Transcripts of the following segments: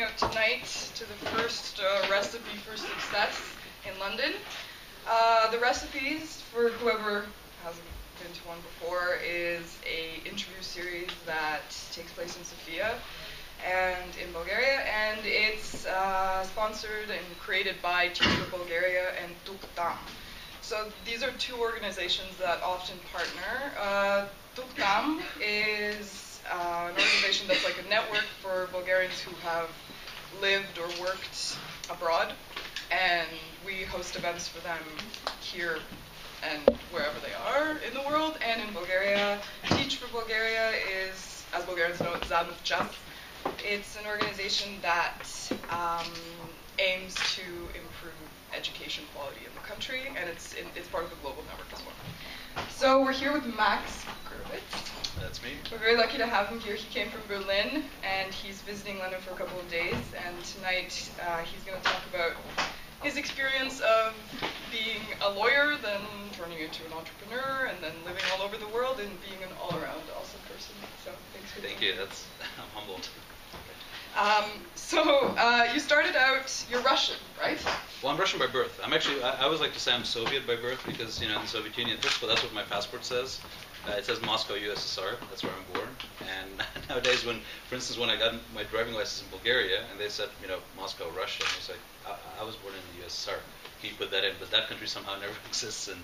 coming out tonight to the first recipe for success in London. The recipes, for whoever hasn't been to one before, is a interview series that takes place in Sofia and in Bulgaria, and it's sponsored and created by Teach for Bulgaria and Tuk-Tam. So these are two organizations that often partner. Tuk-Tam is an organization that's like a network for Bulgarians who have lived or worked abroad, and we host events for them here and wherever they are in the world. And in Bulgaria, Teach for Bulgaria is, as Bulgarians know, Untitled. It's an organization that aims to improve education quality in the country, and it's part of the global network as well. So we're here with Max Gurvits. That's me. We're very lucky to have him here. He came from Berlin, and he's visiting London for a couple of days. And tonight, he's going to talk about his experience of being a lawyer, then turning into an entrepreneur, and then living all over the world and being an all-around awesome person. So thanks for Thank you. I'm humbled. You started out, you're Russian, right? Well, I'm Russian by birth. I always like to say I'm Soviet by birth because, in the Soviet Union, first of all, that's what my passport says. It says Moscow, USSR. That's where I'm born. And nowadays, for instance, when I got my driving license in Bulgaria, and they said, Moscow, Russia, I was like, I was born in the USSR. Can you put that in? But that country somehow never exists in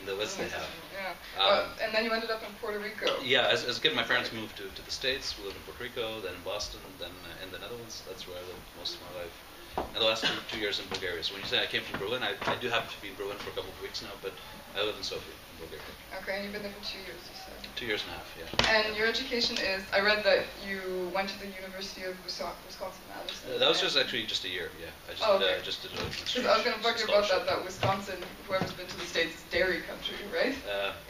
the list they have. Yeah. And then you ended up in Puerto Rico. Yeah, as a kid, my parents moved to the States. We lived in Puerto Rico, then in Boston, then in the Netherlands. That's where I lived most of my life. And the last two years in Bulgaria. So when you say I came from Berlin, I do happen to be in Berlin for a couple of weeks now, but I live in Sofia, in Bulgaria. Okay, and you've been there for 2 years, you said? 2 years and a half, yeah. And your education is, I read that you went to the University of Wisconsin-Madison. That was just a year, yeah. I just did I was going to bug you about that Wisconsin, whoever's been to the States, is dairy country, right?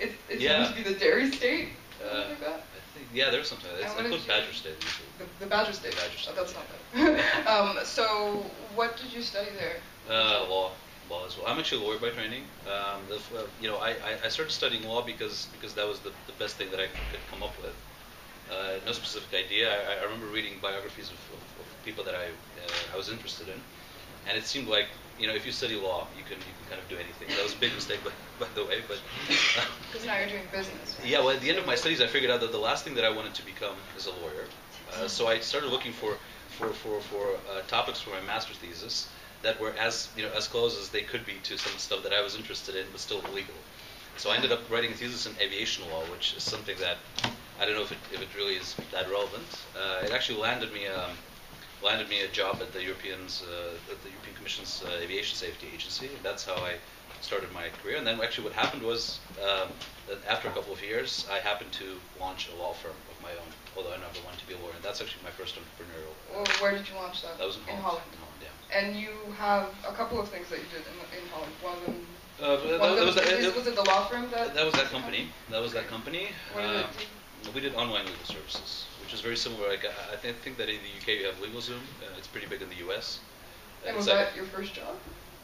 It's supposed to be the dairy state? Something like that? Yeah, there's something like that. It's called Badger State usually. The Badger State? Badger State. Oh, that's not bad. So, what did you study there? Law as well. I'm actually a lawyer by training. I started studying law because that was the best thing that I could come up with. No specific idea. I remember reading biographies of people that I was interested in, and it seemed like if you study law, you can kind of do anything. That was a big mistake, by the way. But because now you're doing business. Right? Yeah. Well, at the end of my studies, I figured out that the last thing that I wanted to become is a lawyer. So I started looking for topics for my master's thesis that were as close as they could be to some stuff that I was interested in, but still illegal. So I ended up writing a thesis in aviation law, which is something that I don't know if it really is that relevant. It actually landed me a job at the European Commission's Aviation Safety Agency. That's how I started my career. And then actually what happened was that after a couple of years, I happened to launch a law firm of my own, although I never wanted to be a lawyer. And that's actually my first entrepreneurial. Well, where did you launch that? That was in Holland. In Holland, yeah. And you have a couple of things that you did in Holland. One of them. Was it the law firm that? That was that company. That was that company. What did it do? We did online legal services, which is very similar. Like I think that in the UK you have LegalZoom. It's pretty big in the US. And was that your first job?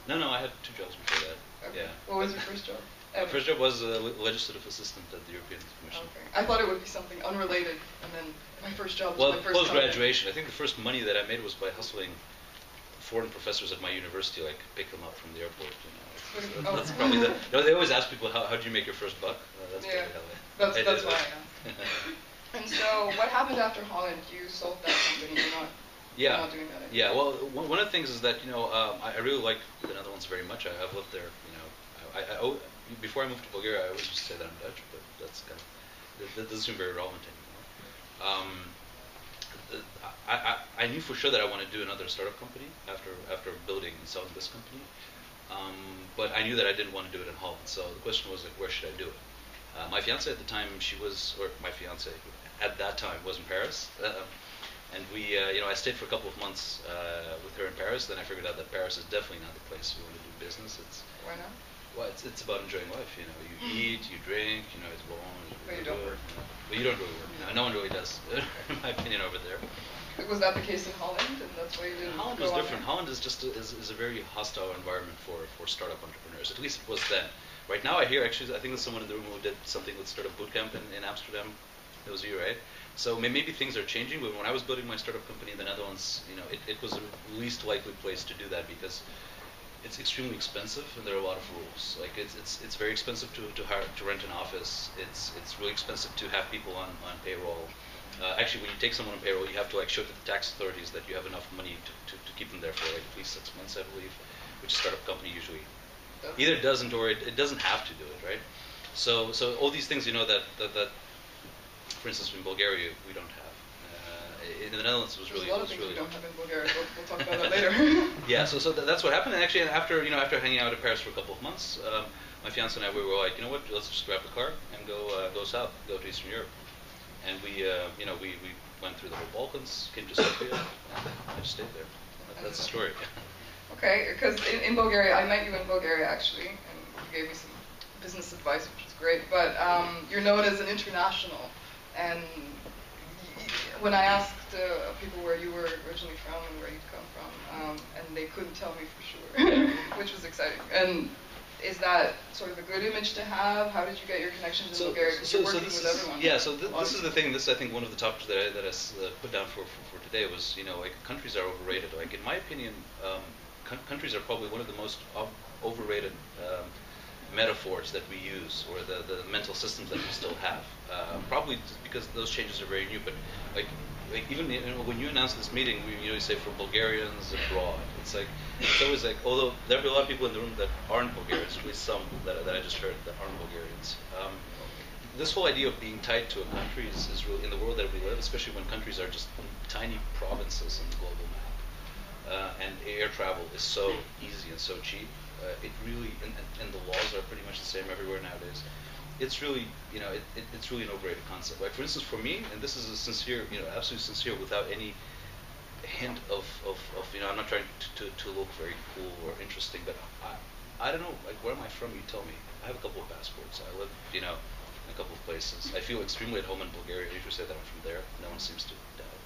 No, I had 2 jobs before that. Okay. Yeah. What was your first job? My first job was a legislative assistant at the European Commission. Okay. I thought it would be something unrelated, and then my first job was my first post graduation. I think the first money that I made was by hustling foreign professors at my university, like pick them up from the airport. That's probably they always ask people how did you make your first buck. That's probably that's why I am. And so, what happened after Holland? You sold that company. You're not doing that anymore. Yeah. Well, one of the things is that I really like the Netherlands very much. I've lived there. Before I moved to Bulgaria, I always used to say that I'm Dutch, but that doesn't seem very relevant anymore. I knew for sure that I wanted to do another startup company after building and selling this company, but I knew that I didn't want to do it in Holland. So the question was like, where should I do it? My fiance at the time, my fiance at that time was in Paris, and I stayed for a couple of months with her in Paris. Then I figured out that Paris is definitely not the place we want to do business. Why not? Well, it's about enjoying life. You eat, you drink. It's long. But you don't work. Well, you don't really work. No one really does, in my opinion, over there. Was that the case in Holland, and that's why you didn't? Holland was different. Holland is just is a very hostile environment for startup entrepreneurs. At least it was then. Right now, I think there's someone in the room who did something with Startup Bootcamp in Amsterdam. It was you, right? So maybe things are changing, but when I was building my startup company in the Netherlands, it was the least likely place to do that because it's extremely expensive and there are a lot of rules. Like it's very expensive to rent an office. It's really expensive to have people on payroll. Actually, when you take someone on payroll, you have to show to the tax authorities that you have enough money to keep them there for at least 6 months, I believe, which a startup company usually either doesn't or it doesn't have to do it, right? So all these things, that for instance, in Bulgaria, we don't have. In the Netherlands, it was There's really. a lot of things we don't have in Bulgaria. We'll talk about that later. Yeah, so that's what happened. And actually, after hanging out in Paris for a couple of months, my fiance and I we were like, you know what? Let's just grab the car and go south, go to Eastern Europe. And we went through the whole Balkans, came to Sofia, and I just stayed there. That's the story. Okay, because in Bulgaria, I met you in Bulgaria actually, and you gave me some business advice, which was great. But you're known as an international, and when I asked people where you were originally from and where you'd come from, and they couldn't tell me for sure, which was exciting. And is that sort of a good image to have? How did you get your connections in Bulgaria? Because you're working with everyone. Yeah, so this is the thing. This I think one of the topics that I put down for today was countries are overrated. Like in my opinion, countries are probably one of the most overrated metaphors that we use, or the mental systems that we still have. Probably because those changes are very new. But like even when you announce this meeting, you say for Bulgarians abroad. It's always like, although there'll be a lot of people in the room that aren't Bulgarians, at least some that I just heard that aren't Bulgarians. This whole idea of being tied to a country is really, in the world that we live, especially when countries are just tiny provinces in the global map, and air travel is so easy and so cheap. It really, and the laws are pretty much the same everywhere nowadays. It's really, it's really an overrated concept. Like for instance, for me, and this is a sincere, absolutely sincere, without any hint of I'm not trying to look very cool or interesting, but I don't know, like where am I from? You tell me. I have a couple of passports. I live, in a couple of places. I feel extremely at home in Bulgaria. I usually say that I'm from there. No one seems to doubt,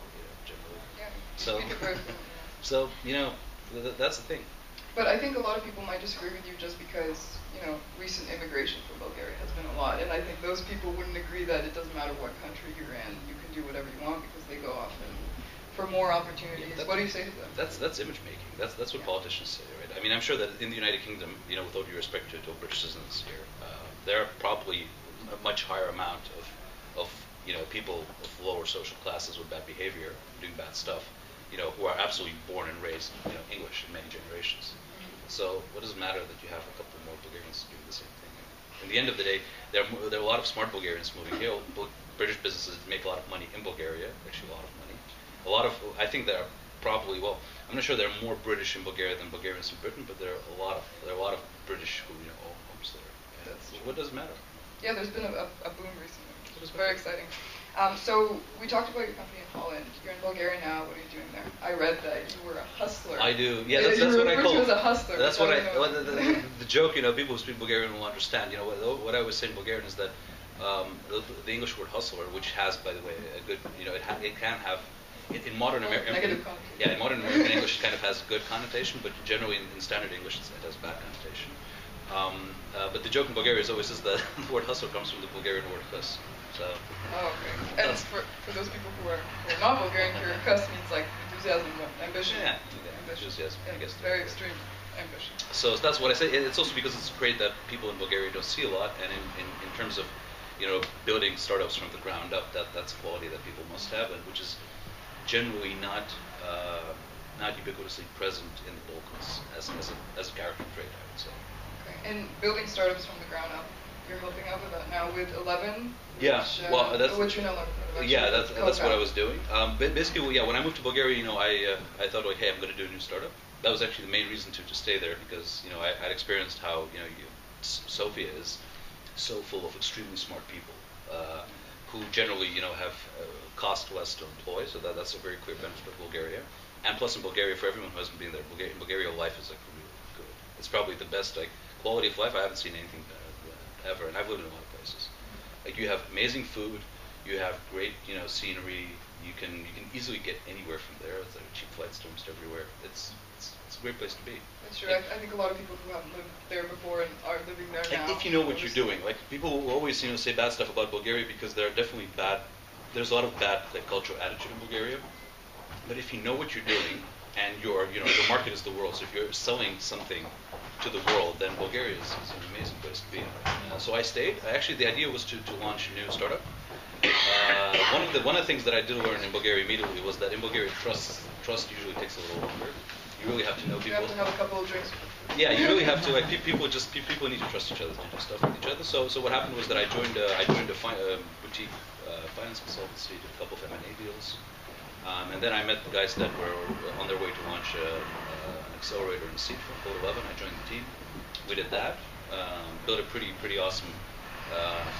generally. Yeah. So that's the thing. But I think a lot of people might disagree with you just because, recent immigration from Bulgaria has been a lot. And I think those people wouldn't agree that it doesn't matter what country you're in, you can do whatever you want because they go off for more opportunities. Yeah, what do you say to them? That's image making. That's what politicians say, right? I mean, I'm sure that in the United Kingdom, with all due respect to British citizens here, there are probably a much higher amount of people of lower social classes with bad behavior, doing bad stuff, who are absolutely born and raised, English in many generations. So what does it matter that you have a couple more Bulgarians doing the same thing? In the end of the day, there are a lot of smart Bulgarians moving here. British businesses make a lot of money in Bulgaria, actually a lot of money. I think there are probably, I'm not sure there are more British in Bulgaria than Bulgarians in Britain, but there are a lot of British who own homes there. What does it matter? Yeah, there's been a boom recently, which was very exciting. So we talked about your company in Holland. You're in Bulgaria now. What are you doing there? I read that you were a hustler. I do. Yeah, that's what I call. You as a hustler. That's what the joke. People who speak Bulgarian will understand. What I was saying in Bulgarian is that the English word hustler, which has, by the way, a good. It can have. In modern American, in modern American English, it kind of has a good connotation, but generally in standard English, it has bad connotation. But the joke in Bulgaria is always that the word hustle comes from the Bulgarian word kus. So. Oh, okay. And for those people who are not Bulgarian, your kus means like enthusiasm, ambition. Yeah, enthusiasm. I guess. Very extreme ambition. So that's what I say. It's also because it's a trait that people in Bulgaria don't see a lot, and in terms of building startups from the ground up, that's a quality that people must have, and which is generally not ubiquitously present in the Balkans as a character trait, I would say. Okay. And building startups from the ground up, you're helping out with that now with 11. Yeah. Which you're now that's what I was doing. Basically, when I moved to Bulgaria, I thought like, hey, I'm going to do a new startup. That was actually the main reason to stay there because I'd experienced how Sofia is so full of extremely smart people who generally have cost less to employ. So that's a very clear benefit of Bulgaria. And plus, in Bulgaria, for everyone who hasn't been there, in Bulgaria, life is really good. It's probably the best quality of life. I haven't seen anything ever, and I've lived in a lot of places. Like you have amazing food, you have great scenery. You can easily get anywhere from there. It's cheap flights to almost everywhere. It's a great place to be. That's true. I think a lot of people who haven't lived there before and are living there now. If you know what you're doing, like people will always say bad stuff about Bulgaria because there are definitely bad there's a lot of bad cultural attitude in Bulgaria. But if you know what you're doing, and the market is the world, so if you're selling something to the world, then Bulgaria is an amazing place to be. So I stayed. Actually, the idea was to launch a new startup. One of the things that I did learn in Bulgaria immediately was that in Bulgaria, trust usually takes a little longer. You really have to know people. You have to have a couple of drinks. Yeah, you really have to people need to trust each other to do stuff with each other. So what happened was that I joined a boutique finance consultancy, did a couple of M&A deals, and then I met the guys that were on their way to launch an accelerator and seed fund called 11. I joined the team. We did that, built a pretty awesome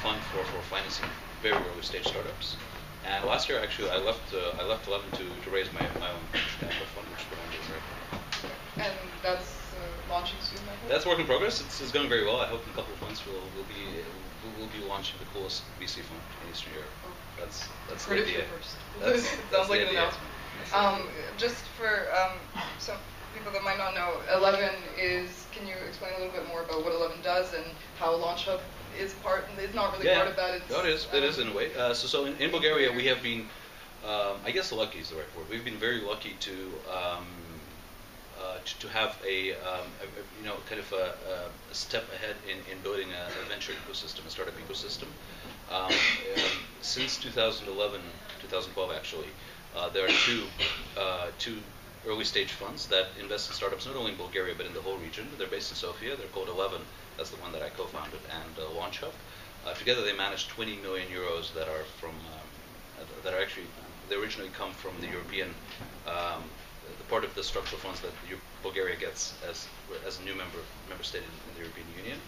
fund for financing very early stage startups. And last year, actually, I left 11 to raise my own capital fund, which is what I'm doing right now. And that's launching soon, I hope? That's work in progress. It's going very well. I hope in a couple of months we'll be launching the coolest VC fund in Eastern Europe. That's the idea. Sounds like an announcement. Just for some people that might not know, 11 is. Can you explain a little bit more about what 11 does and how Launch Hub is part? It's not really part of that. No, it is in a way. So in Bulgaria we have been, I guess lucky is the right word. We've been very lucky to have a step ahead in building a venture ecosystem, a startup ecosystem. Since 2011, 2012 actually, there are two early stage funds that invest in startups not only in Bulgaria but in the whole region. They're based in Sofia. They're called 11. That's the one that I co-founded, and Launch Hub. Together they manage 20 million euros that are they originally come from the European, the part of the structural funds that Bulgaria gets as a new member state in the European Union.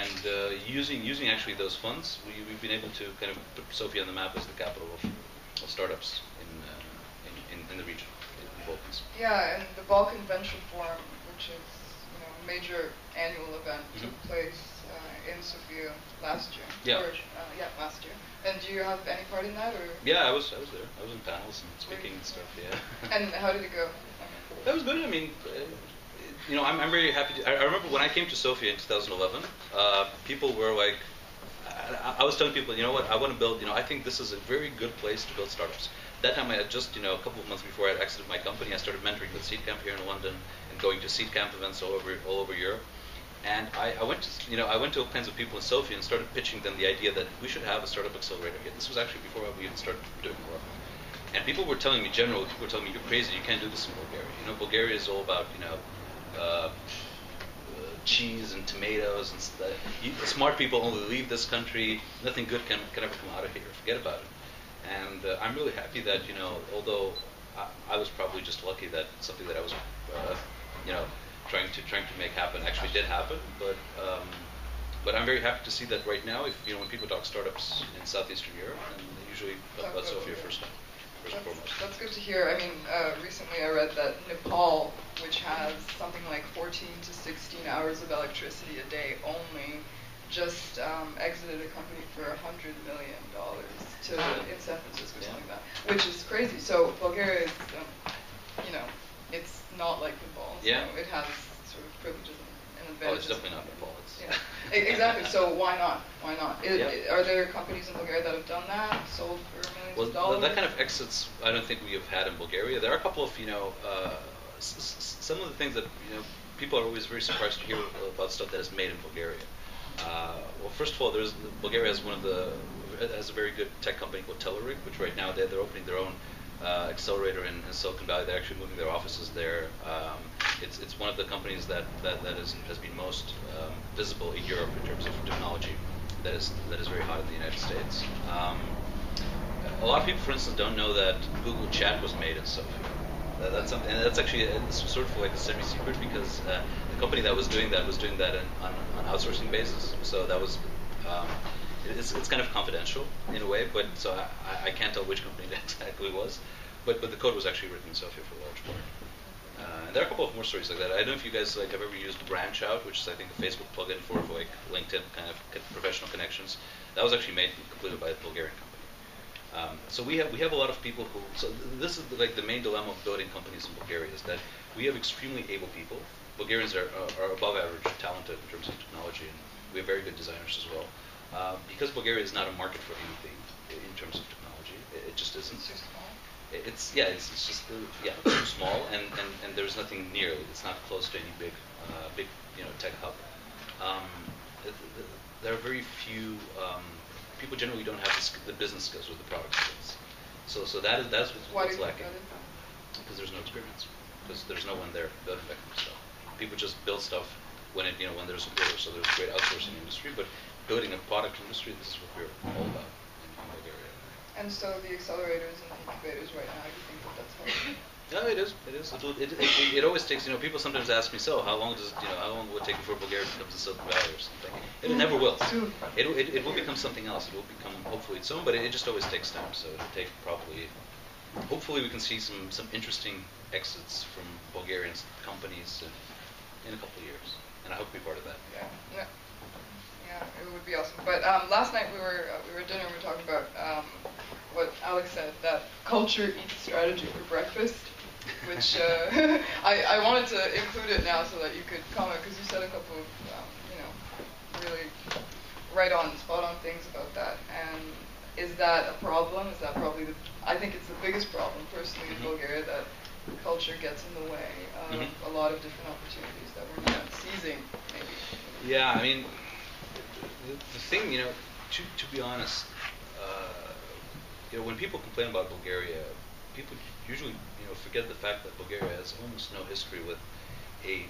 And using actually those funds, we've been able to kind of put Sofia on the map as the capital of startups in the region, in the Balkans. Yeah, and the Balkan Venture Forum, which is a major annual event, took place in Sofia last year. Yeah. Last year. And do you have any part in that, or? Yeah, I was there. I was in panels and speaking and stuff. Yeah. And how did it go? That was good. I mean, I'm very happy. I remember when I came to Sofia in 2011, people were like, I was telling people, you know what, I want to build. I think this is a very good place to build startups. That time I had just, a couple of months before I had exited my company, I started mentoring with Seed Camp here in London and going to Seed Camp events all over Europe. And I went to all kinds of people in Sofia and started pitching them the idea that we should have a startup accelerator here. This was actually before we even started doing work. And people were telling me, you're crazy, you can't do this in Bulgaria. Bulgaria is all about, cheese and tomatoes and stuff. Smart people only leave this country. Nothing good can ever come out of here. Forget about it. And I'm really happy that, although I was probably just lucky that something that I was, trying to make happen actually did happen. But I'm very happy to see that right now, when people talk startups in Southeastern Europe, and they usually talk about Sofia first and foremost. That's good to hear. I mean, recently I read that Nepal, which has something like 14 to 16 hours of electricity a day only, just exited a company for $100 million in San Francisco or something like that, which is crazy. So Bulgaria is, it's not like Nepal. So it has sort of privileges and advantages. Oh, it's definitely not Nepal. Exactly. So why not? Why not? Are there companies in Bulgaria that have done that, sold for millions of dollars? That kind of exits, I don't think we have had in Bulgaria. There are a couple of, some of the things that people are always very surprised to hear about stuff that is made in Bulgaria. Well, first of all, Bulgaria has a very good tech company called Telerik, which right now they're opening their own accelerator in Silicon Valley. They're actually moving their offices there. It's one of the companies that has been most visible in Europe in terms of technology that is very hot in the United States. A lot of people, for instance, don't know that Google Chat was made in Sofia. That's something, and that's actually sort of like a semi-secret because the company that was doing that on an outsourcing basis. So that was it's kind of confidential in a way, but so I can't tell which company that exactly was. But the code was actually written in Sofia for a large part. And there are a couple of more stories like that. I don't know if you guys have ever used Branch Out, which is I think a Facebook plugin for like LinkedIn kind of professional connections. That was actually made completely by a Bulgarian company. So we have a lot of people who. So this is like the main dilemma of building companies in Bulgaria is that we have extremely able people. Bulgarians are above average talented in terms of technology, and we have very good designers as well. Because Bulgaria is not a market for anything in terms of technology. technology. It just isn't. It's too small. It's just too small, and there's nothing near it. It's not close to any big tech hub. Um, there are very few people generally don't have the business skills or the product skills. So that's what's lacking. Because there's no experience. Because there's no one there building that kind of stuff. People just build stuff when there's a order. So there's a great outsourcing industry, but building a product industry, this is what we're all about in Bulgaria. And so the accelerators and incubators right now, you think that's helping? No, it is. It always takes. People sometimes ask me, so how long will it take before Bulgaria becomes a Silicon Valley or something? It never will. It will become something else. It will become hopefully its own, but it just always takes time. So it'll take probably. Hopefully, we can see some interesting exits from Bulgarian companies in a couple of years, and I hope to be part of that. Yeah, it would be awesome. But last night we were at dinner and we were talking about what Alex said, that culture eats strategy for breakfast, which I wanted to include it now so that you could comment, because you said a couple of really spot on things about that. And is that a problem? Is that probably I think it's the biggest problem personally in Bulgaria, that culture gets in the way of a lot of different opportunities that we're not seizing, maybe. Yeah, I mean, the thing, to be honest, when people complain about Bulgaria, people usually, forget the fact that Bulgaria has almost no history with a,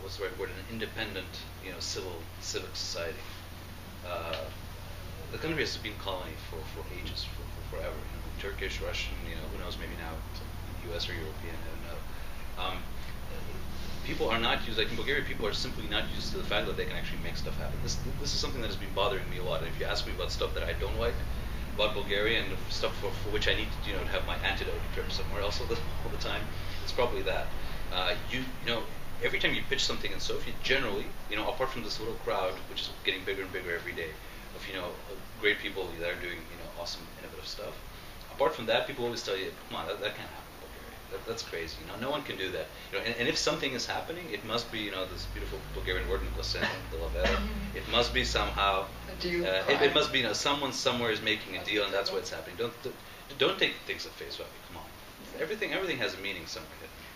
what's the right word, an independent, civic society. The country has been a colony for ages, for forever. Turkish, Russian, who knows, maybe now U.S. or European, I don't know. People are not used, like in Bulgaria, people are simply not used to the fact that they can actually make stuff happen. This is something that has been bothering me a lot. And if you ask me about stuff that I don't like about Bulgaria and stuff for which I need to, to have my antidote trip somewhere else all the time, it's probably that. Every time you pitch something in Sofia, generally, apart from this little crowd, which is getting bigger and bigger every day, of great people that are doing awesome, innovative stuff. Apart from that, people always tell you, come on, that can't happen in Bulgaria. That's crazy. No one can do that. And if something is happening, it must be this beautiful Bulgarian word, it must be somehow. A deal. It must be someone somewhere is making a deal, and that's why it's happening. Don't take things at face value. Come on. Everything has a meaning somewhere.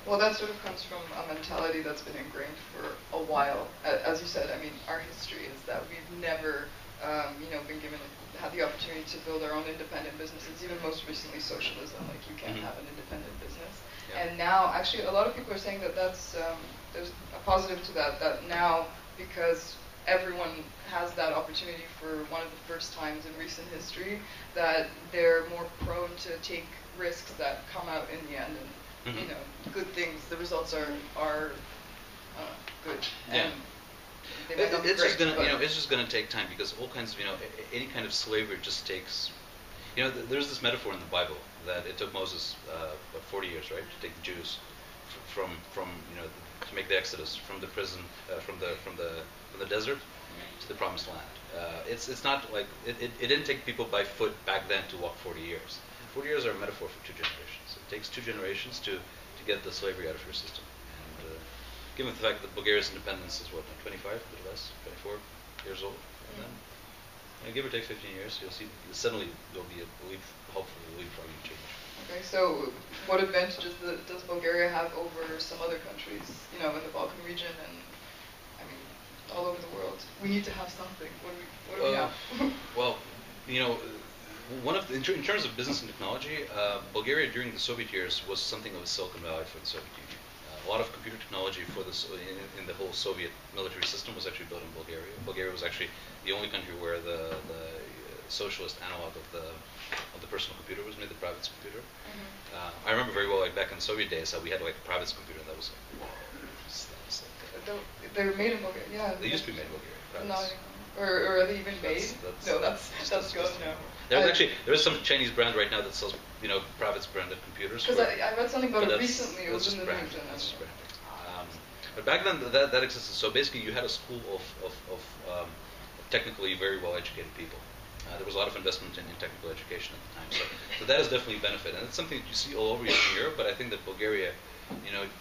Well, that sort of comes from a mentality that's been ingrained for a while. As you said, I mean, our history is that we've never, been had the opportunity to build our own independent businesses. Even most recently, socialism, like you can't have an independent business. Yeah. And now, actually, a lot of people are saying that there's a positive to that. That now, because everyone has that opportunity for one of the first times in recent history, that they're more prone to take risks that come out in the end. And good things. The results are good. Yeah. And it's just gonna take time, because all kinds of any kind of slavery just takes. There's this metaphor in the Bible that it took Moses 40 years, right, to take the Jews from to make the Exodus from the prison from the desert to the promised land. It's not like it didn't take people by foot back then to walk 40 years. 40 years are a metaphor for 2 generations. It takes 2 generations to get the slavery out of your system. And given the fact that Bulgaria's independence is 25, a bit less, 24 years old, and then give or take 15 years, you'll see suddenly there'll be hopefully a leapfrogging change. Okay, so what advantages does Bulgaria have over some other countries, in the Balkan region and, I mean, all over the world? We need to have something. What do we have? Well, in terms of business and technology, Bulgaria during the Soviet years was something of a Silicon Valley for the Soviet Union. A lot of computer technology in the whole Soviet military system was actually built in Bulgaria. Bulgaria was actually the only country where the socialist analog of the personal computer was made, the private computer. I remember very well, like back in the Soviet days, how we had like a private computer, and that was like, wow. They were made in Bulgaria. Yeah. They used to be made in Bulgaria. Not anymore. Or are they even made? That's gone now. There's some Chinese brand right now that sells, Pravitz branded computers. Because I read something about it recently. It was in the news. That's just branding. But back then, that existed. So basically, you had a school of technically very well educated people. There was a lot of investment in technical education at the time. So that is definitely a benefit, and it's something that you see all over Eastern Europe. But I think that Bulgaria,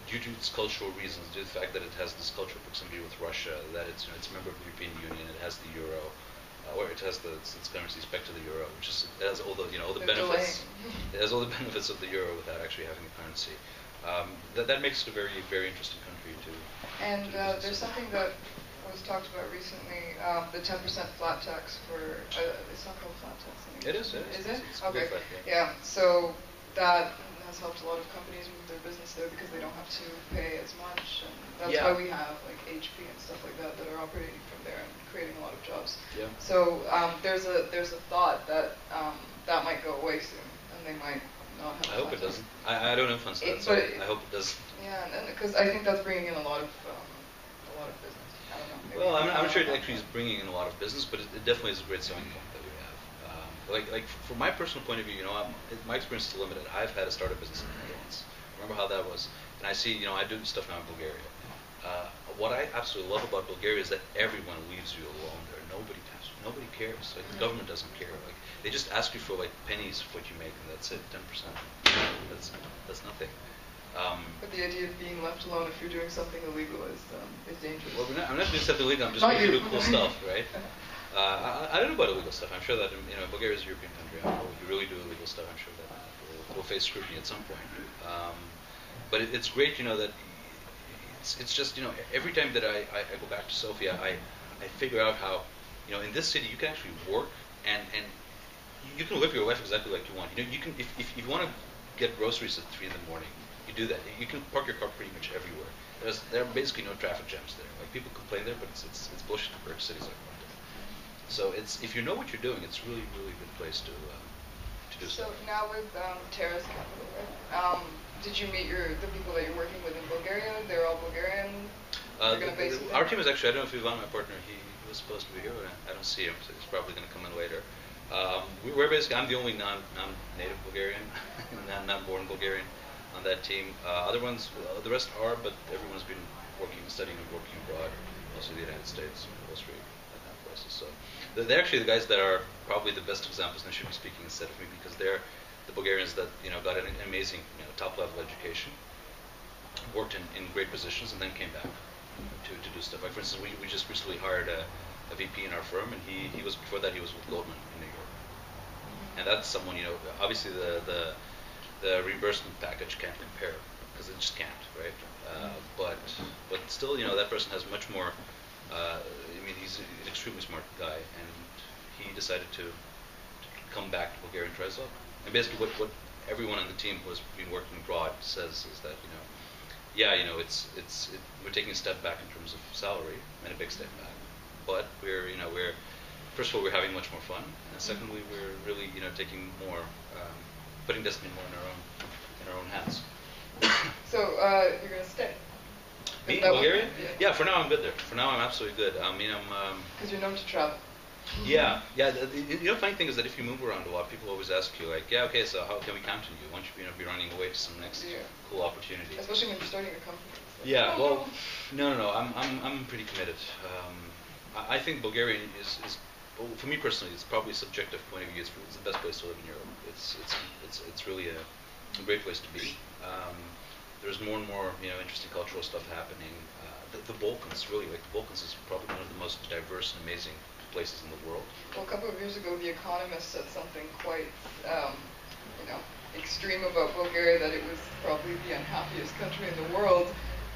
due to its cultural reasons, due to the fact that it has this cultural proximity with Russia, that it's a member of the European Union, it has the euro. or it has its currency spec to the euro, which is it has all the all the benefits. It has all the benefits of the euro without actually having a currency. That makes it a very very interesting country to. And there's something that was talked about recently, the 10% flat tax for, it's not called flat tax anymore. It is. Is it? It's okay. flat, yeah. So that has helped a lot of companies move their business there because they don't have to pay as much, and that's why we have like HP and stuff like that that are operating from there and creating a lot of jobs. Yeah. So there's a thought that that might go away soon, and they might not have. I hope it doesn't. I don't influence that, so I hope it does. Yeah, because I think that's bringing in a lot of business. I don't know. Well, I'm sure it actually is bringing in a lot of business, but it definitely is a great selling point that we have. Like from my personal point of view, my experience is limited. I've had a startup business in the Netherlands. Remember how that was? And I see, I do stuff now in Bulgaria. What I absolutely love about Bulgaria is that everyone leaves you alone there. Nobody cares. Like the government doesn't care. Like they just ask you for like pennies of what you make, and that's it, 10%. That's nothing. But the idea of being left alone if you're doing something illegal is dangerous. Well, I'm not doing stuff illegal. I'm just going to do cool stuff, right? I don't know about illegal stuff. I'm sure that Bulgaria is a European country. If you really do illegal stuff, I'm sure that will face scrutiny at some point. But it's great, that it's just every time that I go back to Sofia, I figure out how in this city you can actually work and you can live your life exactly like you want. You can if you want to get groceries at 3 in the morning. You do that. You can park your car pretty much everywhere. There are basically no traffic jams there. Like people complain there, but it's bullshit compared to cities like London. So if you know what you're doing, it's really really a good place to do so. So Now with Terra's Capital, right? Did you meet the people that you're working with in Bulgaria? They're all Bulgarian. Our team is actually. I don't know if Ivan, my partner, he was supposed to be here, but I don't see him, so he's probably going to come in later. We're basically. I'm the only non-native Bulgarian, non-born Bulgarian on that team. Other ones, the rest are, but everyone's been studying and working abroad, mostly the United States, Wall Street, that kind of places. So they're actually the guys that are probably the best examples, and they should be speaking instead of me because they're the Bulgarians that got an amazing top-level education, worked in great positions, and then came back to do stuff. Like for instance, we just recently hired a VP in our firm, and he was before that he was with Goldman in New York, and that's someone obviously the reimbursement package can't compare because it just can't, right? But still, that person has much more. He's an extremely smart guy, and he decided to come back to Bulgaria and try his luck. And basically, what everyone on the team who has been working abroad says is that we're taking a step back in terms of salary and a big step back, but we're first of all we're having much more fun, and secondly we're really taking more. Putting destiny more in our own hands. So you're gonna stay? Me in Bulgaria? Yeah. For now I'm good there. For now I'm absolutely good. I'm. Because you're known to travel. Yeah. The funny thing is that if you move around a lot, people always ask you like, okay, so how can we count on you? Why don't you be running away to some next cool opportunity? Especially when you're starting a company. Yeah. Well, no. I'm pretty committed. I think Bulgaria is. Well, for me personally, it's probably a subjective point of view. It's the best place to live in Europe. It's really a great place to be. There's more and more interesting cultural stuff happening. The Balkans, really, the Balkans is probably one of the most diverse and amazing places in the world. Well, a couple of years ago, The Economist said something quite extreme about Bulgaria, that it was probably the unhappiest country in the world,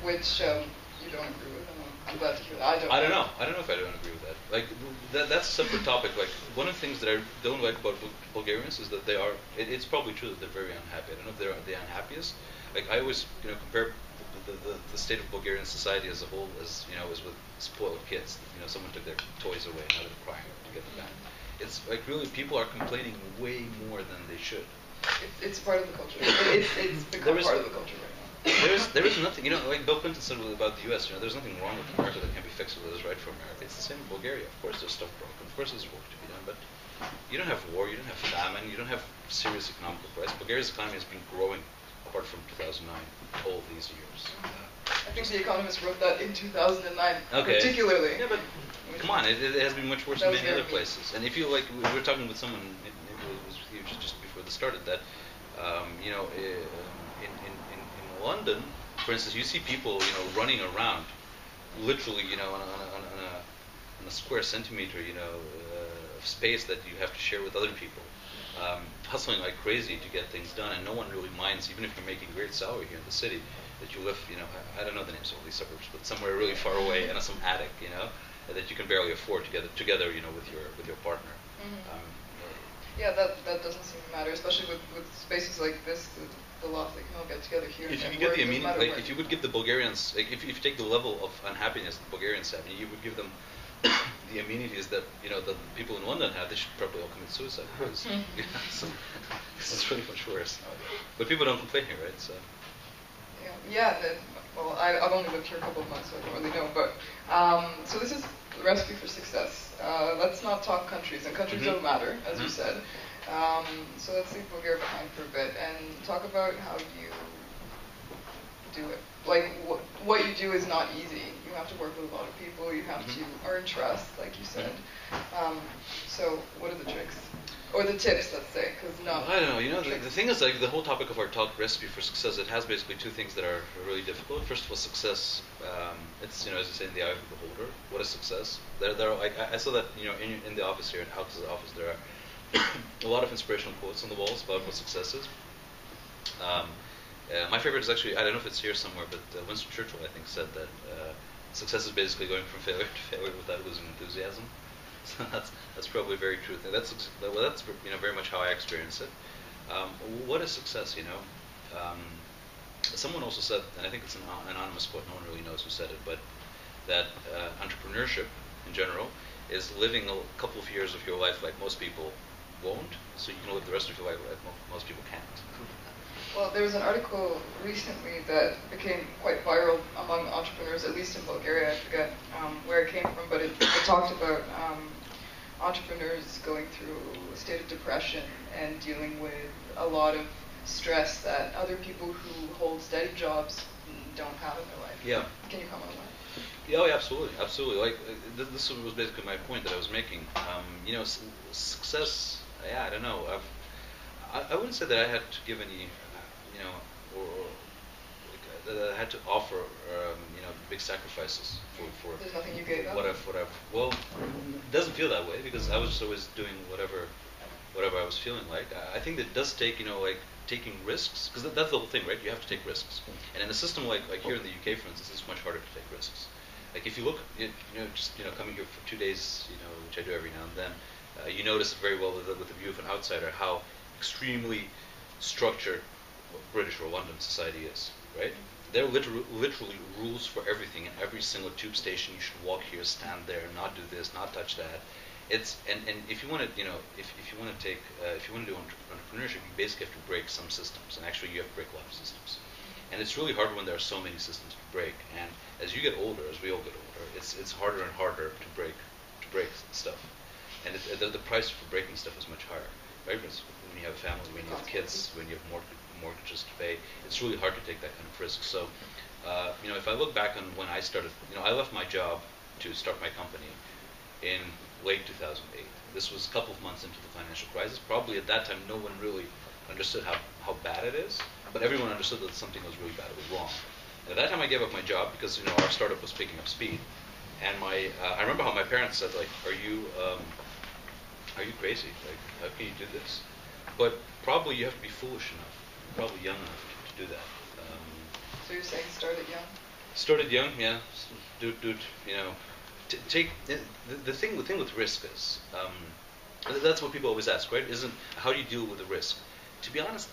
which you don't agree with. I'm glad to hear that. I don't know. I don't know if I don't agree with that. Like that's a separate topic. Like one of the things that I don't like about Bulgarians is that they are. It's probably true that they're very unhappy. I don't know if they're the unhappiest. Like I always compare the state of Bulgarian society as a whole as as with spoiled kids. Someone took their toys away and now they're crying to get them back. It's like really people are complaining way more than they should. It's part of the culture. It's become part of the culture right now. There is nothing, like Bill Clinton said about the U.S., there's nothing wrong with America that can be fixed with what is right for America. It's the same in Bulgaria. Of course there's stuff broken. Of course there's work to be done, but you don't have war, you don't have famine, you don't have serious economic crisis. Bulgaria's economy has been growing apart from 2009 all these years. I think The Economist wrote that in 2009, particularly. Yeah, but come on, it has been much worse in many other places. And if you we were talking with someone, maybe it was just before this started, that in London, for instance, you see people running around, literally on a square centimeter, of space that you have to share with other people, hustling like crazy to get things done, and no one really minds, even if you're making a great salary here in the city, that you live, I don't know the names of all these suburbs, but somewhere really far away in some attic, that you can barely afford together, with your partner. Mm-hmm. Yeah, that doesn't seem to matter, especially with spaces like this, the Loft. They can all get together here. If you get the immediate, if you would give the Bulgarians, if you take the level of unhappiness the Bulgarians have, you would give them the amenities that the people in London have, they should probably all commit suicide because so this is really much worse. But people don't complain here, right? So. Yeah. Well, I've only lived here a couple of months, so I don't really know. But so this is the recipe for success. Let's not talk countries, and countries don't matter, as you said. So let's leave Bulgaria behind for a bit and talk about how you do it. Like what you do is not easy. You have to work with a lot of people. You have to earn trust, like you said. So what are the tricks? Or the tips, let's say, because I don't know. The thing is, like the whole topic of our talk, recipe for success, it has basically two things that are really difficult. First of all, success. It's as you say, in the eye of the beholder. What is success? There are like I saw that in the office here, in Alex's office, there are a lot of inspirational quotes on the walls about what success is. My favorite is actually, I don't know if it's here somewhere, but Winston Churchill, I think, said that success is basically going from failure to failure without losing enthusiasm. So that's probably a very true thing. That's very much how I experience it. What is success? Someone also said, and I think it's an anonymous quote. No one really knows who said it, but that entrepreneurship in general is living a couple of years of your life like most people won't, so you can live the rest of your life like most people can't. Well, there was an article recently that became quite viral among entrepreneurs, at least in Bulgaria. I forget where it came from, but it talked about entrepreneurs going through a state of depression and dealing with a lot of stress that other people who hold steady jobs don't have in their life. Yeah. Can you comment on that? Yeah, absolutely. Like this was basically my point that I was making. Success. Yeah, I don't know. I wouldn't say that I had to give any. Or that I had to offer, big sacrifices for. There's nothing you gave up. Whatever. Well, it doesn't feel that way because I was just always doing whatever I was feeling like. I think that it does take, taking risks, because that's the whole thing, right? You have to take risks. And in a system like here in the UK, for instance, it's much harder to take risks. Like if you look, just coming here for 2 days, which I do every now and then, you notice very well with the view of an outsider how extremely structured British or London society is, right? There are literally rules for everything. In every single tube station, you should walk here, stand there, not do this, not touch that. It's and if you want to, if you want to do entrepreneurship, you basically have to break some systems, and actually you have to break a lot of systems. And it's really hard when there are so many systems to break. And as you get older, as we all get older, it's harder and harder to break stuff. And the price for breaking stuff is much higher, right? When you have a family, when you have kids, when you have mortgages to pay, it's really hard to take that kind of risk. So, if I look back on when I started, I left my job to start my company in late 2008. This was a couple of months into the financial crisis. Probably at that time, no one really understood how bad it is, but everyone understood that something was really bad, it was wrong. And at that time, I gave up my job because our startup was picking up speed. And I remember how my parents said, like, are you crazy? Like, how can you do this? But probably you have to be foolish enough, probably young enough to do that. So you're saying started young? Started young, yeah. Take the thing with risk is that's what people always ask, right? How do you deal with the risk? To be honest,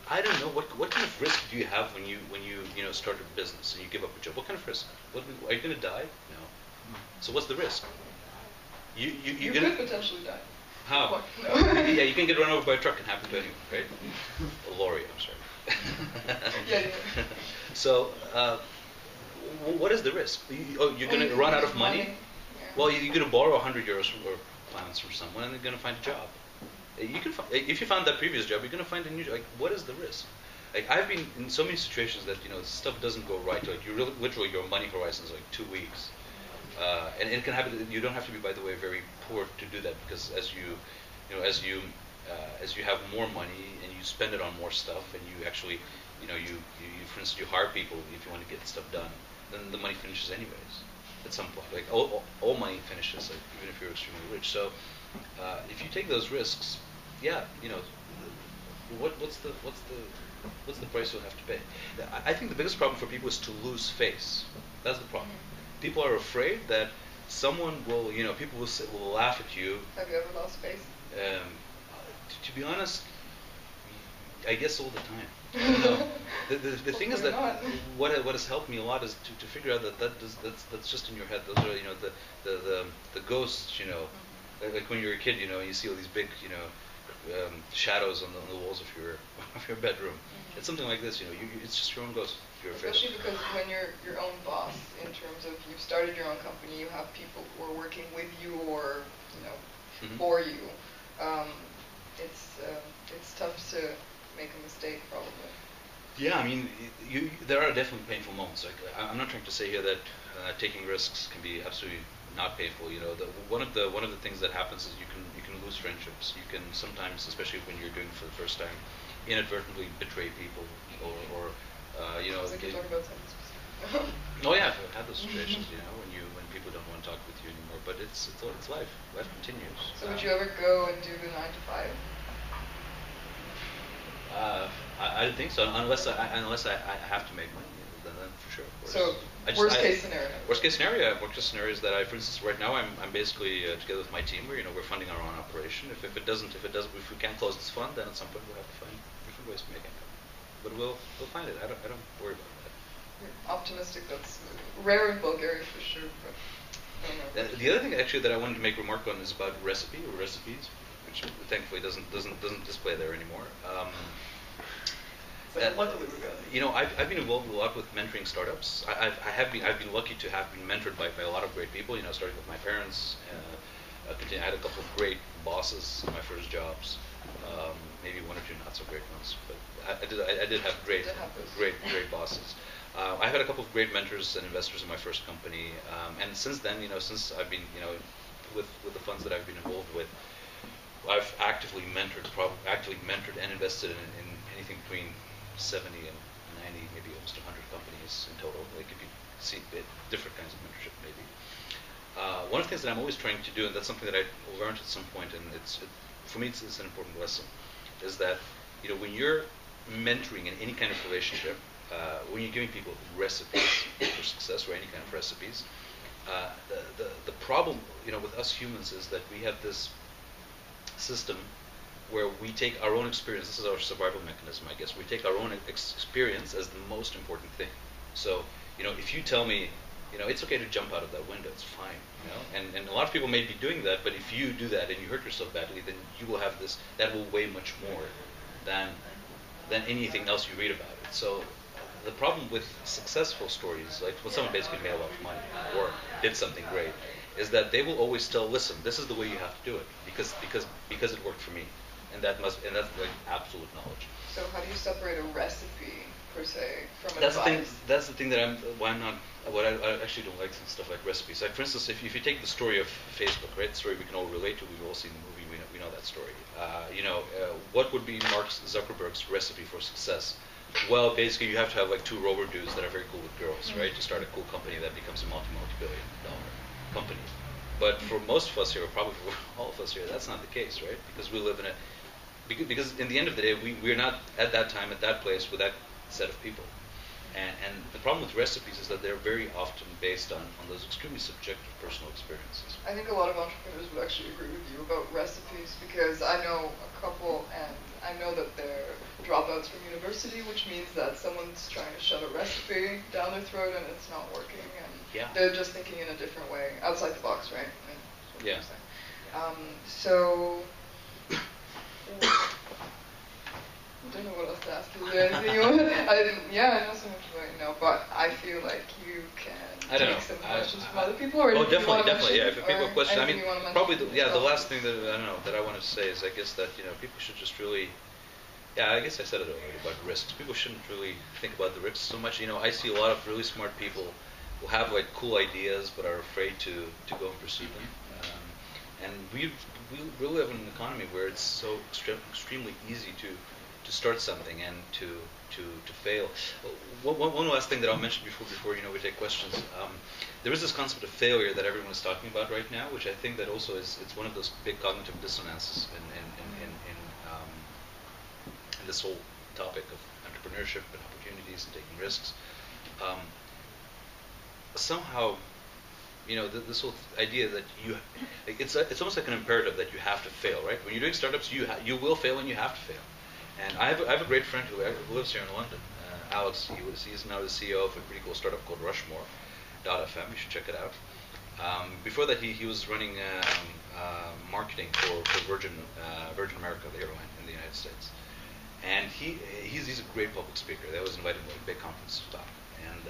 I don't know what kind of risk do you have when you start a business and you give up a job. What kind of risk? Are you going to die? No. So what's the risk? You could potentially die. How? No. Yeah, you can get run over by a truck. Can happen to anyone, right? A lorry, I'm sorry. Yeah. So, what is the risk? You're going to run out of money? Yeah. Well, you're going to borrow 100 euros or pounds from someone, and you're going to find a job. If you found that previous job, you're going to find a new job. Like, what is the risk? Like, I've been in so many situations that stuff doesn't go right. Like, literally your money horizon is like 2 weeks. And it can happen. You don't have to be, by the way, very poor to do that, because as you have more money and you spend it on more stuff, and you actually, you for instance, you hire people if you want to get stuff done, then the money finishes anyways. at some point. Like all money finishes, like, even if you're extremely rich. So if you take those risks, yeah, what's the price you'll have to pay? I think the biggest problem for people is to lose face. That's the problem. People are afraid that someone will, people will laugh at you. Have you ever lost face? To be honest, I guess all the time. The thing is that what has helped me a lot is to figure out that's just in your head. Those are the ghosts. Like when you're a kid, you see all these big shadows on the walls of your bedroom. It's something like this. It's just your own ghost. You're afraid Especially because when you're your own boss, in terms of you've started your own company, you have people who are working with you or for you. It's tough to make a mistake, probably. Yeah, I mean, there are definitely painful moments. Like, I'm not trying to say here that taking risks can be absolutely not painful. One of the things that happens is you can lose friendships. You can sometimes, especially when you're doing it for the first time, inadvertently betray people, or Like you talk about something. Oh yeah, I've had those situations. When people don't want to talk with you anymore. But it's life. Life continues. So would you ever go and do the 9 to 5? I don't think so, unless I have to make money, then for sure. Of course. So worst case scenario. Worst case scenario is that for instance, right now I'm basically together with my team. We're funding our own operation. If we can't close this fund, then at some point we'll have to find different ways to make income. But we'll find it. I don't worry about that. You're optimistic. That's rare in Bulgaria for sure. But I don't know. The other thing actually that I wanted to make a remark on is about recipes, which thankfully doesn't display there anymore. I've been involved a lot with mentoring startups. I've been lucky to have been mentored by a lot of great people. Starting with my parents. I had a couple of great bosses in my first jobs. Maybe one or two not so great ones, but I did have great bosses. I've had a couple of great mentors and investors in my first company, and since then, since I've been, with the funds that I've been involved with, I've actively mentored and invested in anything between 70 and 90, maybe almost 100 companies in total. Like if you see different kinds of mentorship, maybe. One of the things that I'm always trying to do, and that's something that I learned at some point, and for me it's an important lesson, is that when you're mentoring in any kind of relationship, when you're giving people recipes for success or any kind of recipes, the problem with us humans is that we have this system where we take our own experience. This is our survival mechanism, I guess. We take our own experience as the most important thing. So, if you tell me, it's okay to jump out of that window, it's fine, and a lot of people may be doing that, but if you do that and you hurt yourself badly, then you will have this, that will weigh much more than anything else you read about it. So, the problem with successful stories, like when someone basically made a lot of money or did something great, is that they will always tell, listen, this is the way you have to do it because it worked for me, and that's like absolute knowledge. So how do you separate a recipe per se from That's advice? That's the thing that I actually don't like stuff like recipes. Like for instance, if you take the story of Facebook, right, the story we can all relate to, we've all seen the movie, we know that story. What would be Mark Zuckerberg's recipe for success? Well, basically, you have to have like two rover dudes that are very cool with girls, right? To start a cool company that becomes a multi-billion-dollar company. But for most of us here, or probably for all of us here, that's not the case, right? Because we live in because in the end of the day, we're not at that time, at that place, with that set of people. And the problem with recipes is that they're very often based on those extremely subjective personal experiences. I think a lot of entrepreneurs would actually agree with you about recipes because I know a couple and I know that they're dropouts from university, which means that someone's trying to shove a recipe down their throat and it's not working, and they're just thinking in a different way, outside the box, right? Yeah. So, I don't know what else to ask you. Is there anything you want? I know so much about but I feel like you can take some questions from other people, or definitely. Yeah, if people have questions, I mean, probably the last thing that I want to say is I guess that people should just really. Yeah, I guess I said it already about risks. People shouldn't really think about the risks so much. I see a lot of really smart people who have like cool ideas but are afraid to go and pursue them. And we live in an economy where it's so extremely easy to start something and to fail. One last thing that I'll mention before we take questions. There is this concept of failure that everyone is talking about right now, which I think that also it's one of those big cognitive dissonances in this whole topic of entrepreneurship and opportunities and taking risks. Somehow, this whole idea that it's almost like an imperative that you have to fail, right? When you're doing startups, you will fail and you have to fail. And I have a great friend who lives here in London, Alex. He's now the CEO of a pretty cool startup called Rushmore.fm. You should check it out. Before that, he was running marketing for Virgin America, the airline in the United States. And he's a great public speaker. They always invite him to big conferences to talk. And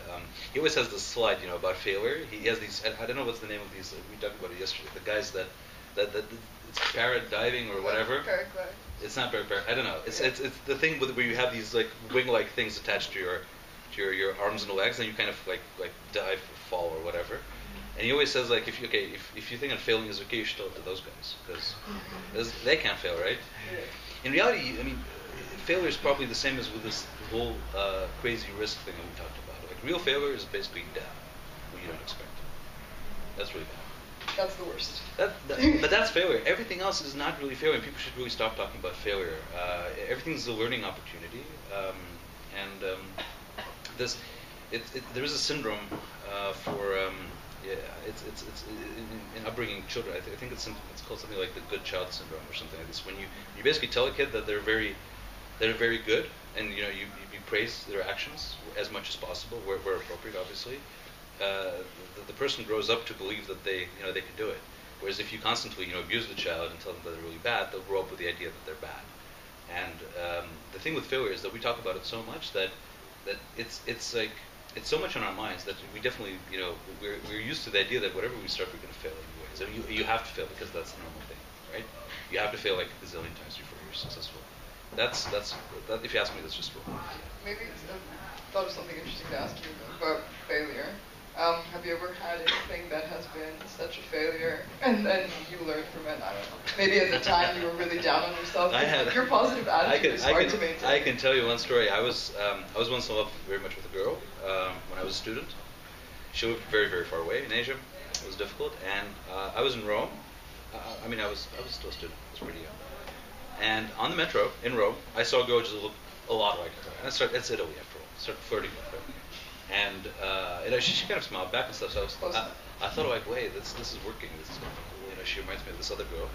he always has this slide, about failure. He has these. I don't know what's the name of these. We talked about it yesterday. The guys that it's parrot diving or whatever. Paraglide. It's not parrot. I don't know. It's the thing where you have these like wing-like things attached to your arms and legs, and you kind of like dive or fall or whatever. And he always says like if you think of failing is okay, you should tell it to those guys because they can't fail, right? In reality, I mean, failure is probably the same as with this whole crazy risk thing that we talked about. Like real failure is basically death when you don't expect it. That's really bad. That's the worst. But that's failure. Everything else is not really failure. People should really stop talking about failure. Everything's a learning opportunity, there is a syndrome it's in upbringing children. I think it's called something like the good child syndrome or something like this. When you basically tell a kid that they're very good, and you praise their actions as much as possible, where appropriate, obviously. The person grows up to believe that they can do it. Whereas if you constantly abuse the child and tell them that they're really bad, they'll grow up with the idea that they're bad. And the thing with failure is that we talk about it so much that it's so much on our minds that we definitely we're used to the idea that whatever we start we're going to fail anyways. I mean, you have to fail because that's the normal thing, right? You have to fail like a gazillion times before you're successful. That's if you ask me, that's just wrong. Maybe I thought of something interesting to ask you about failure. Have you ever had anything that has been such a failure and then you learned from it? I don't know. Maybe at the time you were really down on yourself. Your positive attitude is hard to maintain. I can tell you one story. I was once in love very much with a girl when I was a student. She lived very, very far away in Asia. It was difficult, and I was in Rome. I was still a student. I was pretty young. And on the metro in Rome, I saw a girl just look a lot like her. And it's Italy after all. I started flirting with her. And she kind of smiled back and stuff. So I thought like, wait, this is working. This is kind of cool. She reminds me of this other girl.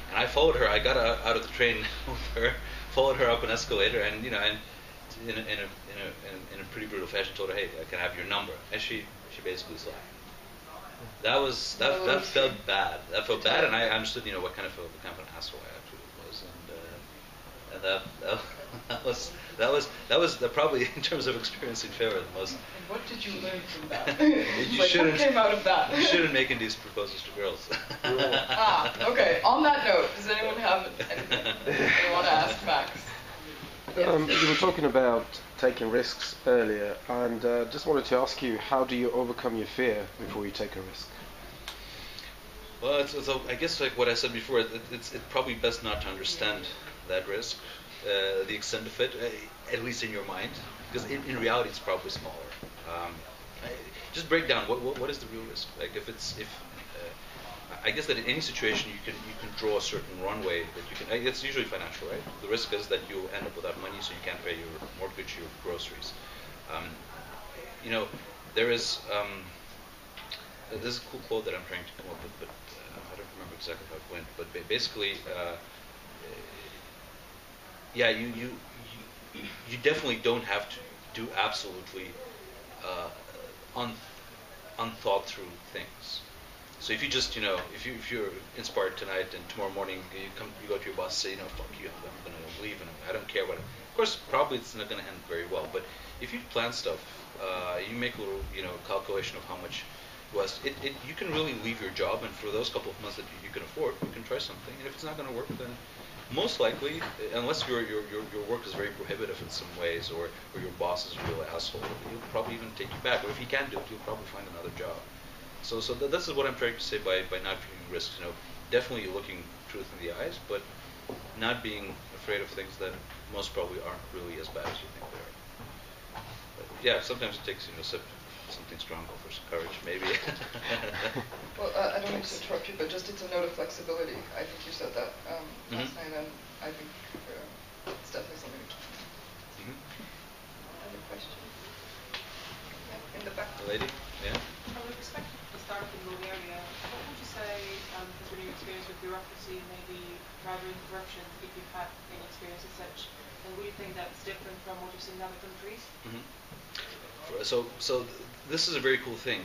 And I followed her. I got out of the train with her, followed her up an escalator, and in a pretty brutal fashion, told her, hey, I can have your number. And she basically slapped. That felt bad. That felt bad, and I understood, what kind of an asshole I actually was, and that was probably in terms of experiencing failure the most. And what did you learn from that? What came out of that? You shouldn't make these proposals to girls. Okay. On that note, does anyone have anything they want to ask Max? You were talking about taking risks earlier, and just wanted to ask you, how do you overcome your fear before you take a risk? Well, I guess like what I said before, it's probably best not to understand that risk, the extent of it, at least in your mind, because in reality it's probably smaller. Just break down what is the real risk. Like I guess that in any situation you can draw a certain runway that you can. It's usually financial, right? The risk is that you'll end up without money, so you can't pay your mortgage, your groceries. There is this is a cool quote that I'm trying to come up with, but I don't remember exactly how it went. But basically, you definitely don't have to do absolutely unthought through things. So if you just, if you're inspired tonight and tomorrow morning you go to your boss and say, fuck you, I'm going to leave and I don't care what. Of course, probably it's not going to end very well. But if you plan stuff, you make a little, calculation of how much was. You can really leave your job, and for those couple of months that you can afford, you can try something. And if it's not going to work, then most likely, unless your work is very prohibitive in some ways, or your boss is a real asshole, he'll probably even take you back. Or if he can't do it, you'll probably find another job. So this is what I'm trying to say by not taking risks. Definitely looking truth in the eyes, but not being afraid of things that most probably aren't really as bad as you think they are. But yeah, sometimes it takes something strong for some courage, maybe. Well, I don't mean to interrupt you, but just it's a note of flexibility. I think you said that last night, and I think it's definitely something to keep in mind. Other questions? Yeah, in the back. The lady? Yeah. From the perspective of the startup in Bulgaria, what would you say, considering your experience with bureaucracy, maybe rather than corruption, if you've had any experience as such, and would you think that's different from what you've seen in other countries? So this is a very cool thing.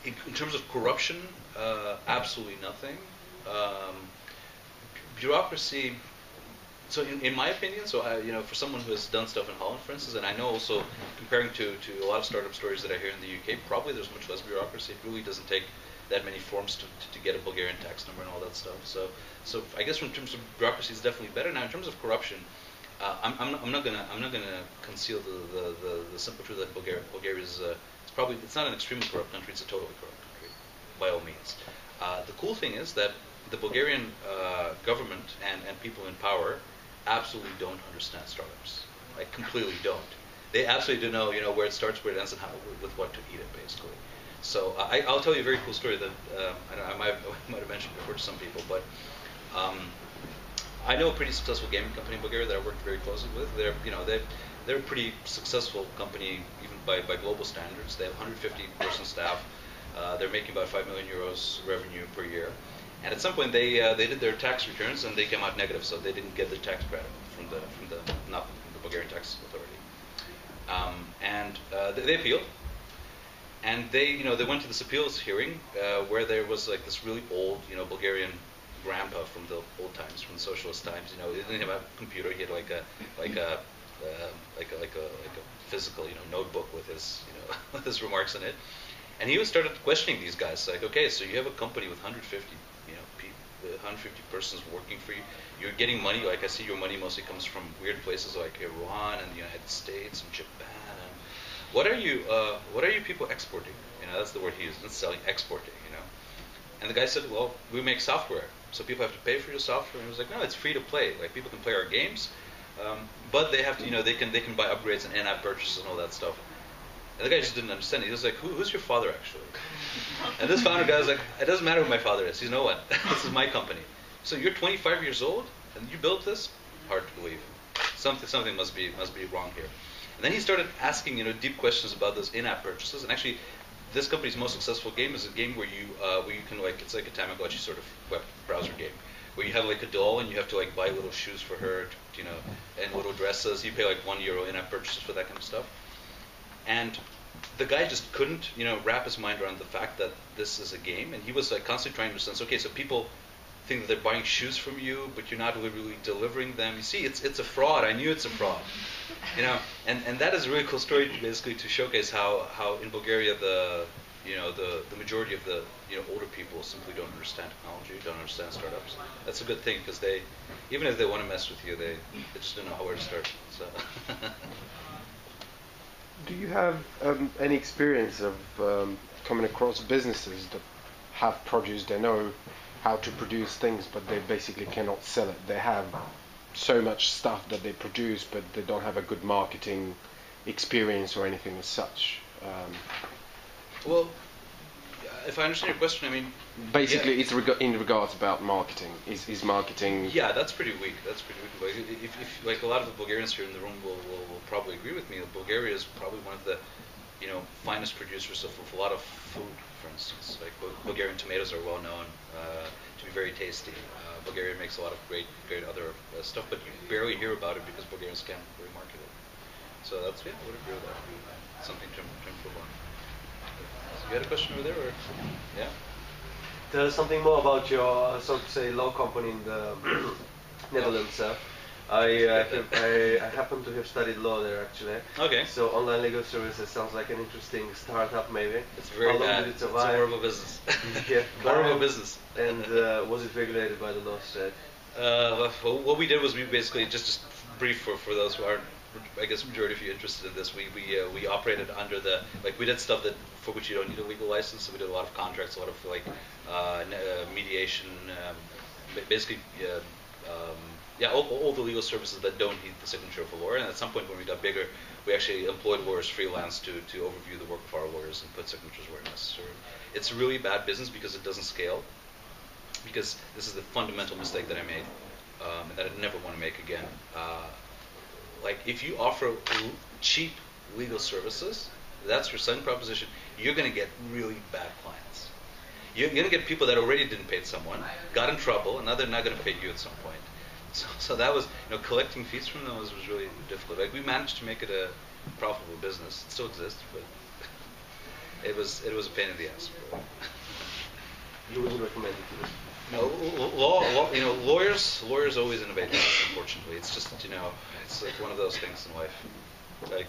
In terms of corruption, absolutely nothing. Bureaucracy. So in my opinion, so for someone who has done stuff in Holland, for instance, and I know also comparing to a lot of startup stories that I hear in the UK, probably there's much less bureaucracy. It really doesn't take that many forms to get a Bulgarian tax number and all that stuff. So I guess in terms of bureaucracy, it's definitely better. Now in terms of corruption, I'm not gonna conceal the simple truth that Bulgaria is it's not an extremely corrupt country. It's a totally corrupt country, by all means. The cool thing is that the Bulgarian government and people in power absolutely don't understand startups. Like completely don't. They absolutely do know, where it starts, where it ends, and with what to eat it, basically. So I'll tell you a very cool story that I might have mentioned before to some people, but I know a pretty successful gaming company in Bulgaria that I worked very closely with. They're a pretty successful company even by global standards. They have 150 person staff. They're making about 5 million euros revenue per year. And at some point they did their tax returns and they came out negative, so they didn't get the tax credit from the Bulgarian tax authority. And they appealed, and they went to this appeals hearing where there was like this really old Bulgarian grandpa from the old times, from the socialist times. He didn't have a computer. He had like a physical notebook with his with his remarks in it. And he started questioning these guys, like, okay, so you have a company with 150 persons working for you. You're getting money. Like I see, your money mostly comes from weird places like Iran and the United States and Japan. And what are you people exporting? That's the word he used. Not selling, exporting. And the guy said, well, we make software, so people have to pay for your software. And he was like, no, it's free to play. Like people can play our games, but they have to, they can buy upgrades and in-app purchases and all that stuff. And the guy just didn't understand. He was like, who's your father, actually? And this founder guy was like, it doesn't matter who my father is. He's no one. This is my company. So you're 25 years old, and you built this? Hard to believe. Something must be wrong here. And then he started asking, deep questions about those in-app purchases. And actually, this company's most successful game is a game where you can, like, it's like a Tamagotchi sort of web browser game, where you have like a doll and you have to like buy little shoes for her, and little dresses. You pay like €1 in-app purchases for that kind of stuff. And the guy just couldn't, wrap his mind around the fact that this is a game, and he was like constantly trying to understand. Okay, so people think that they're buying shoes from you, but you're not really delivering them. You see, it's a fraud. I knew it's a fraud, And that is a really cool story, basically, to showcase how in Bulgaria the majority of the older people simply don't understand technology, don't understand startups. That's a good thing, because they, even if they want to mess with you, they just don't know where to start. So. Do you have any experience of coming across businesses that have produce, they know how to produce things, but they basically cannot sell it? They have so much stuff that they produce, but they don't have a good marketing experience or anything as such. Well, if I understand your question, I mean... Basically, it's in regards about marketing. Is marketing... Yeah, that's pretty weak. Like, if like a lot of the Bulgarians here in the room will probably agree with me, that Bulgaria is probably one of the finest producers of a lot of food, for instance. Like Bulgarian tomatoes are well known to be very tasty. Bulgaria makes a lot of great other stuff, but you barely hear about it because Bulgarians can't really market it. So that's, I would agree with that. Something to improve on. You had a question over there, or yeah? Tell us something more about your, so to say, law company in the Netherlands. I happen to have studied law there, actually. Okay. So online legal services sounds like an interesting startup, maybe. It's very bad. It's a horrible business. Yeah, horrible business. And was it regulated by the law state? What we did was we basically just brief for those who aren't, I guess, majority of you interested in this. We operated under the, like, we did stuff that for which you don't need a legal license. So we did a lot of contracts, a lot of like mediation, basically yeah, all the legal services that don't need the signature of a lawyer. And at some point when we got bigger, we actually employed lawyers freelance to overview the work of our lawyers and put signatures where necessary. It's a really bad business because it doesn't scale. Because this is the fundamental mistake that I made, and that I never want to make again. Like if you offer cheap legal services, that's your selling proposition. You're going to get really bad clients. You're going to get people that already didn't pay someone, got in trouble, and now they're not going to pay you at some point. So that was, collecting fees from them was really difficult. Like we managed to make it a profitable business. It still exists, but it was a pain in the ass. You wouldn't recommend it to us? No, lawyers always innovate. Unfortunately, it's just it's like one of those things in life. Like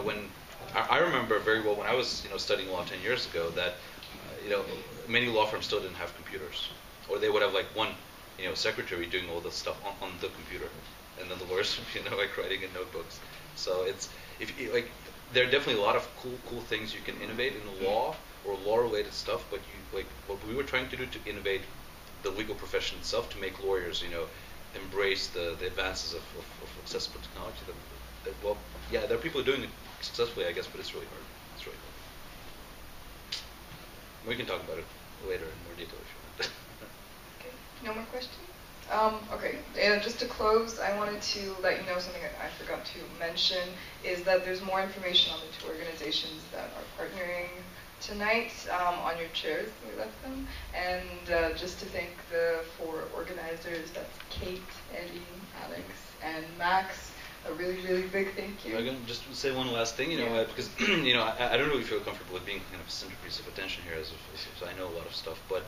when I remember very well when I was studying law 10 years ago that many law firms still didn't have computers, or they would have like one secretary doing all this stuff on the computer, and then the lawyers like writing in notebooks. So there are definitely a lot of cool things you can innovate in the law or law-related stuff, but what we were trying to do to innovate the legal profession itself, to make lawyers embrace the advances of accessible technology. There are people doing it successfully, I guess, but it's really hard. It's really hard. We can talk about it later in more detail if you want. Okay. No more questions? Okay, and just to close, I wanted to let you know something I forgot to mention, is that there's more information on the two organizations that are partnering tonight on your chairs. We left them. And just to thank the 4 organizers, that's Kate, Eddie, Alex, and Max. A really, really big thank you. I'm going to just say one last thing, because I don't really feel comfortable with being kind of a centerpiece of attention here, as I know a lot of stuff. But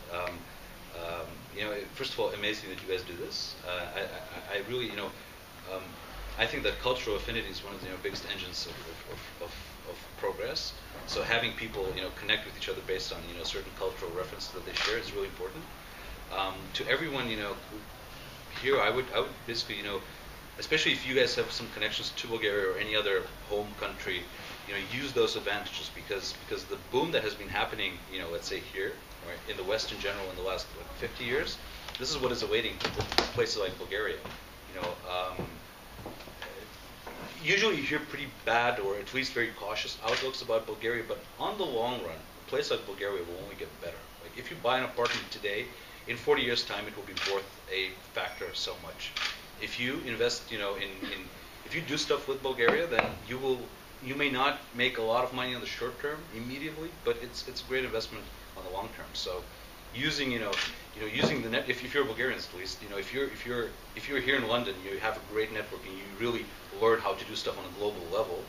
first of all, amazing that you guys do this. I really, I think that cultural affinity is one of the biggest engines of progress. So having people, connect with each other based on, certain cultural references that they share is really important. To everyone, here, I would basically, especially if you guys have some connections to Bulgaria or any other home country, use those advantages because the boom that has been happening, let's say here, right, in the West in general in the last 50 years, this is what is awaiting places like Bulgaria. Usually you hear pretty bad or at least very cautious outlooks about Bulgaria, but on the long run, a place like Bulgaria will only get better. Like if you buy an apartment today, in 40 years' time, it will be worth a factor of so much. If you invest, if you do stuff with Bulgaria, then you may not make a lot of money on the short term immediately, but it's a great investment on the long term. So, using using the net, if you're Bulgarians at least, if you're here in London, you have a great network and you really learn how to do stuff on a global level.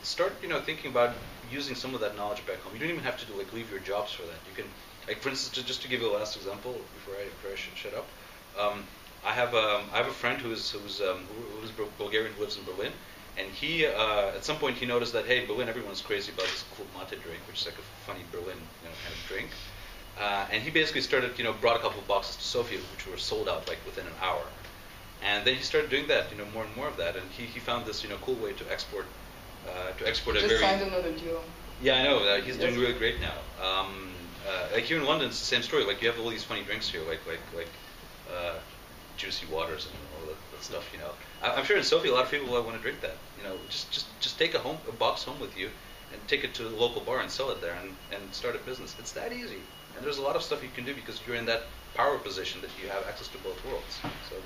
Start thinking about using some of that knowledge back home. You don't even have to leave your jobs for that. You can, like for instance, just to give you a last example before I should shut up. I have a friend who's Bulgarian, who lives in Berlin, and he at some point he noticed that hey, Berlin, everyone's crazy about this cool mate drink, which is like a funny Berlin kind of drink, and he basically started brought a couple of boxes to Sofia, which were sold out like within an hour, and then he started doing that more and more of that, and he found this cool way to export a very. Just signed another deal. Yeah, I know. He's doing really great now. Like here in London, it's the same story. Like you have all these funny drinks here, like juicy waters and all that stuff. I'm sure in Sofia a lot of people want to drink that. Just take a box home with you, and take it to a local bar and sell it there, and start a business. It's that easy. And there's a lot of stuff you can do because you're in that power position that you have access to both worlds. So.